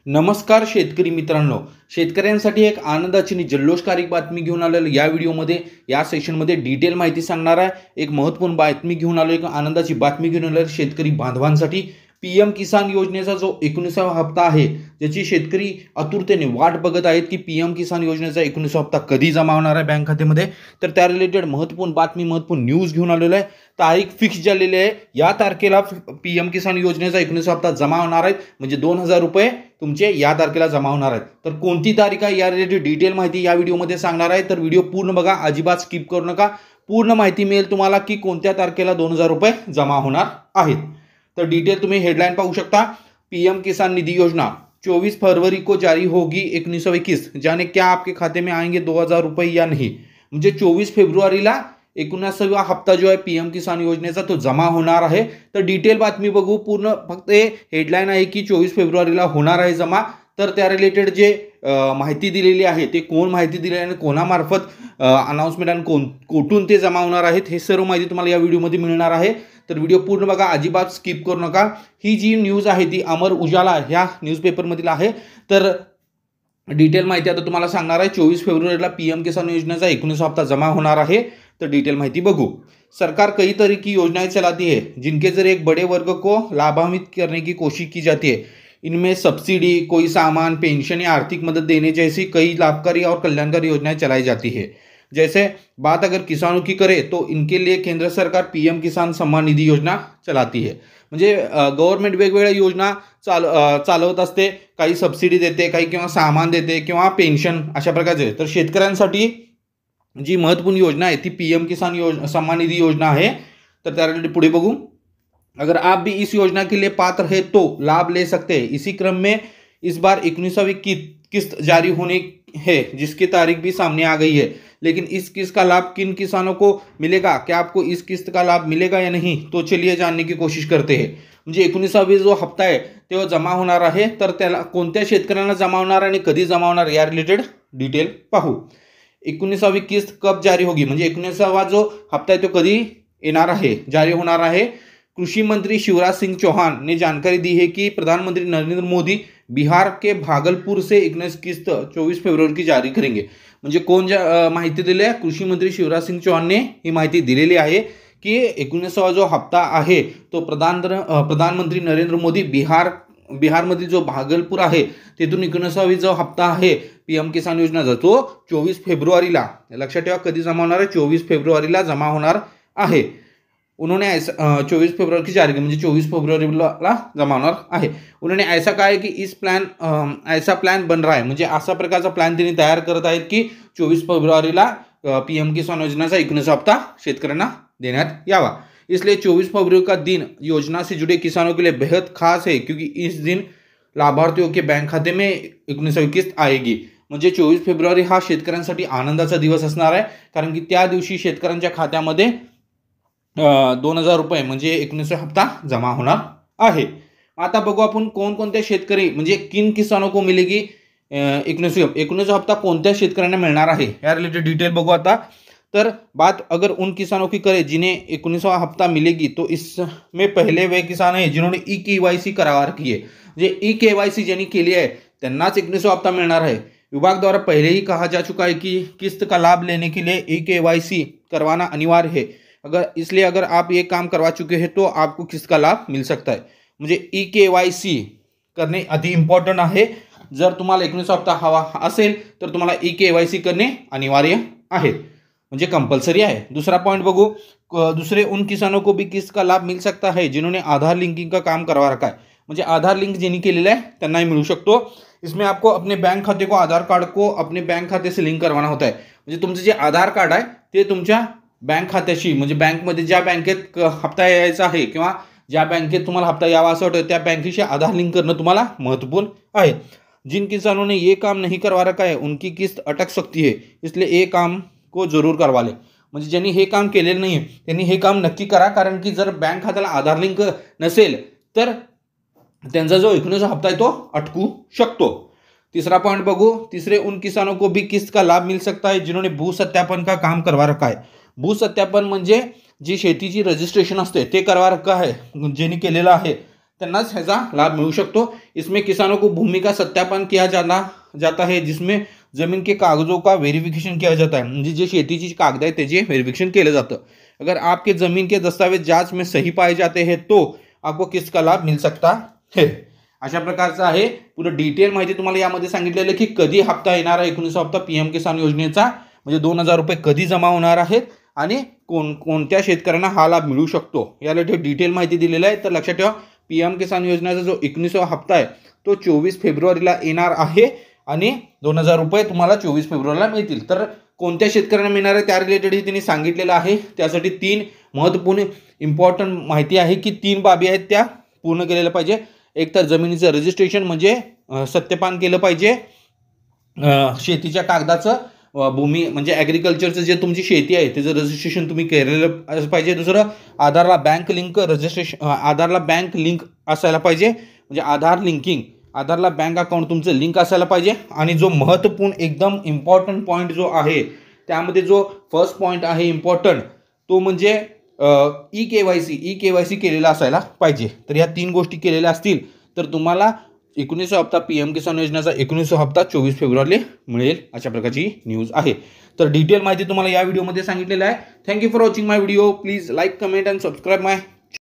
नमस्कार शेतकरी मित्रांनो, शेतकऱ्यांसाठी एक आनंदाची आणि जल्लोषकारी बातमी घेऊन आलेलो या व्हिडिओमध्ये या सेशनमध्ये डिटेल माहिती सांगणार आहे। एक महत्त्वपूर्ण बातमी घेऊन आलो, एक आनंदाची बातमी घेऊन आलो शेतकरी बांधवांसाठी। पीएम किसान योजनेचा जो 19वा हप्ता आहे, ज्याची शेतकरी आतुरतेने वाट बघत आहेत की पीएम किसान योजनेचा 19वा हप्ता कधी जमा होणार आहे बँक खात्यामध्ये। तर त्या रिलेटेड महत्त्वपूर्ण बातमी, महत्त्वपूर्ण न्यूज घेऊन आलेलो आहे। तारीख फिक्स झालेली आहे, या तारखेला पीएम किसान योजनेचा 19वा हप्ता जमा होणार आहे, म्हणजे 2000 रुपये तुमचे या तारखेला जमा होणार आहेत। तर कोणती तारीख आहे या रिलेटेड डिटेल माहिती या व्हिडिओमध्ये सांगणार आहे, तर व्हिडिओ पूर्ण बघा, अजिबात स्किप करू नका। पूर्ण माहिती मिळेल तुम्हाला की कोणत्या तारखेला 2000 रुपये जमा होणार आहेत। तो डिटेल तुम्हें हेडलाइन पाहू शकता। पीएम किसान निधि योजना 24 फरवरी को जारी होगी 1921, जाने क्या आपके खाते में आएंगे 2000 रुपये या नहीं। म्हणजे 24 फेब्रुवारीला 19वा हप्ता जो आहे पीएम किसान योजनेचा तो जमा होणार आहे। तर डिटेल बातमी बघू, पूर्ण फक्त हेडलाइन आहे की 24 फेब्रुवारीला होणार आहे जमा। तर त्या रिलेटेड जे माहिती दिलेली आहे ते कोण माहिती दिली आणि कोणामार्फत अनाउन्समेंट आणि कोठून ते जमा होणार आहेत, हे सर्व माहिती तुम्हाला या व्हिडिओमध्ये मिळणार आहे। तर व्हिडिओ पूर्ण बघा, अजिबात स्किप करू नका। ही जी न्यूज आहे ती अमर उजाला ह्या न्यूजपेपरमधील आहे। तर डिटेल माहिती आता तुम्हाला सांगणार आहे। 24 फेब्रुवारीला पीएम किसान योजनेचा 19वा हप्ता जमा होणार आहे। तो डिटेल माहिती बघू। सरकार कई तरह की योजनाएं चलाती है जिनके जरिए एक बड़े वर्ग को लाभान्वित करने की कोशिश की जाती है। इनमें सब्सिडी, कोई सामान, पेंशन या आर्थिक मदद देने जैसी कई लाभकारी और कल्याणकारी योजनाएं चलाई जाती है। जैसे बात अगर किसानों की करें तो इनके लिए केंद्र सरकार पीएम किसान सम्मान निधि योजना चलाती है। म्हणजे गव्हर्नमेंट वेगवेगळ्या योजना चालवत असते, काही सबसिडी देते, काही किंवा सामान देते किंवा पेन्शन अशा प्रकारचे। तर शेतकऱ्यांसाठी जी महत्वपूर्ण योजना है ती पीएम किसान सम्मान निधि योजना है। तर त्या रिलेटेड पुढे बघू। अगर आप भी इस योजना के लिए पात्र है तो लाभ ले सकते हैं। इसी क्रम में इस बार 19वीं किस्त जारी होने है, जिसकी तारीख भी सामने आ गई है। लेकिन इस किस्त का लाभ किन किसानों को मिलेगा, क्या आपको इस किस्त का लाभ मिलेगा या नहीं, तो चलिए जानने की कोशिश करते हैं। म्हणजे 19वा जो हप्ता आहे तेव्हा जमा होणार आहे, तर त्याला कोणत्या शेतकऱ्यांना जमा होणार आणि कधी जमा होणार या रिलेटेड डिटेल पाहू। 19वीं किस्त कब जारी होगी, म्हणजे 19वा जो हप्ता है तो कधी येणार आहे, जारी होणार आहे। कृषि मंत्री शिवराज सिंह चौहान ने जानकारी दी है कि प्रधानमंत्री नरेंद्र मोदी बिहार के भागलपुर से 19 किस्त 24 फरवरी की जारी करेंगे। म्हणजे कोण माहिती दिली आहे, कृषी मंत्री शिवराज सिंह चौहान ने ही माहिती दिलेली आहे की 19वा जो हप्ता आहे तो प्रधानमंत्री नरेंद्र मोदी बिहारमधील जो भागलपूर आहे तिथून 19वी जो हप्ता आहे पीएम किसान योजनेचा तो 24 फेब्रुवारीला, लक्षात ठेवा कधी जमा होणार आहे, 24 फेब्रुवारीला जमा होणार आहे। उन्होंने ऐसा 24 फरवरी की जारी, म्हणजे 24 फरवरीला जमा होणार आहे। उन्होंने ऐसा कहा है कि ऐसा प्लान बन रहा है, म्हणजे असा प्रकारचा प्लान त्यांनी तयार करत आहेत की 24 फरवरीला पीएम किसान योजनेचा 19वा हप्ता शेतकऱ्यांना देण्यात यावा। इसलिए 24 फरवरी का दिन योजना से जुड़े किसानों के लिए बेहद खास है, क्योंकि इस दिन लाभार्थियों के बैंक खाते में 19वीं किस्त आएगी। म्हणजे 24 फेब्रुवारी हा शेतकऱ्यांसाठी आनंदाचा दिवस असणार आहे, कारण की त्या दिवशी शेतकऱ्यांच्या खात्यामध्ये 2000 रुपये म्हणजे 19वा हप्ता जमा होणार आहे। आता बघू आपण कोणकोणते शेतकरी, म्हणजे किन किसानों को मिलेगी 19वा हप्ता कोणत्या शेतकऱ्यांना मिळणार आहे या रिलेटेड डिटेल बघू आता। तर बात अगर उन किसानों की करें जिन्हें 19वा हप्ता मिलेगी, तो इसमें पहले वे किसान हैं जिन्होंने ई-केवायसी करा रखी है। जे ई-केवायसी ज्यांनी केली आहे त्यांनाच 19वा हप्ता मिळणार आहे। विभाग द्वारा पहले ही कहा जा चुका है कि किस्त का लाभ लेने के लिए ई-केवायसी करवाना अनिवार्य है। अगर आप ये काम करवा चुके हैं तो आपको किस्त का लाभ मिल सकता है। म्हणजे ई-केवायसी करणे अति इम्पॉर्टंट आहे। जर तुम्हाला 19वा हप्ता हवा असेल तर तुम्हाला ई-केवायसी करणे अनिवार्य आहे, म्हणजे कंपल्सरी आहे। दूसरा पॉइंट बघू। दूसरे उन किसानों को भी किस्त का लाभ मिल सकता है जिन्होंने आधार लिंकिंग का काम करवा रखा है। म्हणजे आधार लिंक ज्यांनी केलेलं आहे त्यांनाही मिळू शकतो। इसमें आपको अपने बैंक खाते को, आधार कार्ड को अपने बैंक खाते से लिंक करवाना होता है। म्हणजे तुमचं जे आधार कार्ड आहे ते तुमच्या बँक खात्याशी, म्हणजे बँकमध्ये ज्या बँकेत हप्ता यायचा आहे किंवा ज्या बँकेत तुम्हाला हप्ता यावा असं वाटतं त्या बँकेशी आधार लिंक करणं तुम्हाला महत्वपूर्ण आहे। जिन किसानों ने ये काम नहीं करवा रखा है उनकी किस्त अटक सकती है, इसलिए ये काम को जरूर करवा ले। म्हणजे ज्यांनी हे काम केलेलं नाही त्यांनी हे काम नक्की करा, कारण की जर बँक खात्याला आधार लिंक नसेल तर त्यांचा जो 19वा हप्ता आहे तो अटकू शकतो। तीसरा पॉइंट बघू। तीसरे उन किसानों को भी किस्त का लाभ मिल सकता है जिन्होंने भू सत्यापन का काम करवा रखा है। भू सत्यापन म्हणजे जी शेतीची रजिस्ट्रेशन असते ते करवा रखा आहे, ज्यांनी केलेलं आहे त्यांनाच ह्याचा लाभ मिळू शकतो। इसमें किसानों को भूमि का सत्यापन किया जाता है, जिसमें जमीन के कागजों का वेरिफिकेशन किया जाता है, म्हणजे जे शेतीची कागद आहे त्याचे वेरिफिकेशन केलं जातं। अगर आपके जमीन के दस्तावेज जांच में सही पाए जाते हैं तो आपको किसका लाभ मिल सकता है। अशा प्रकारचं आहे। पुढे डिटेल माहिती तुम्हाला यामध्ये सांगितलेलं की कधी हप्ता येणार आहे 19 हप्ता पीएम किसान योजनेचा, म्हणजे 2000 रुपये कधी जमा होणार आहेत आणि कोणत्या शेतकऱ्यांना हा लाभ मिळू शकतो याला डिटेल माहिती दिलेली आहे। तर लक्षात ठेवा पीएम किसान योजनेचा जो 19वा हप्ता आहे तो 24 फेब्रुवारीला येणार आहे आणि 2000 रुपये तुम्हाला 24 फेब्रुवारीला मिळतील। तर कोणत्या शेतकऱ्यांना मिळणार आहे त्या रिलेटेड ही त्यांनी सांगितलेलं आहे। त्यासाठी 3 महत्त्वपूर्ण इम्पॉर्टंट माहिती आहे की 3 बाबी आहेत त्या पूर्ण केलेल्या पाहिजे। एक तर जमिनीचं रजिस्ट्रेशन म्हणजे सत्यापन केलं पाहिजे, शेतीच्या कागदाचं भूमी म्हणजे ॲग्रिकल्चरचं जे तुमची शेती आहे त्याचं रजिस्ट्रेशन तुम्ही केलेलं पाहिजे। दुसरं आधारला बँक लिंक रजिस्ट्रेशन, आधारला बँक लिंक असायला पाहिजे, म्हणजे आधार लिंकिंग, आधारला बँक अकाउंट तुमचं लिंक असायला पाहिजे। आणि जो महत्त्वपूर्ण एकदम इम्पॉर्टंट पॉईंट जो आहे त्यामध्ये जो फर्स्ट पॉईंट आहे इम्पॉर्टंट तो म्हणजे ई केवायसी केलेला असायला पाहिजे। तर या 3 गोष्टी केलेल्या असतील तर तुम्हाला 19 हप्ता पीएम किसान योजनेचा 19 हप्ता 24 फेब्रुवारीला मिळेल, अशा प्रकारची न्यूज आहे। तर डिटेल माहिती तुम्हाला या व्हिडिओमध्ये सांगितलेलं आहे। Thank you for watching my video. Please like, comment and subscribe my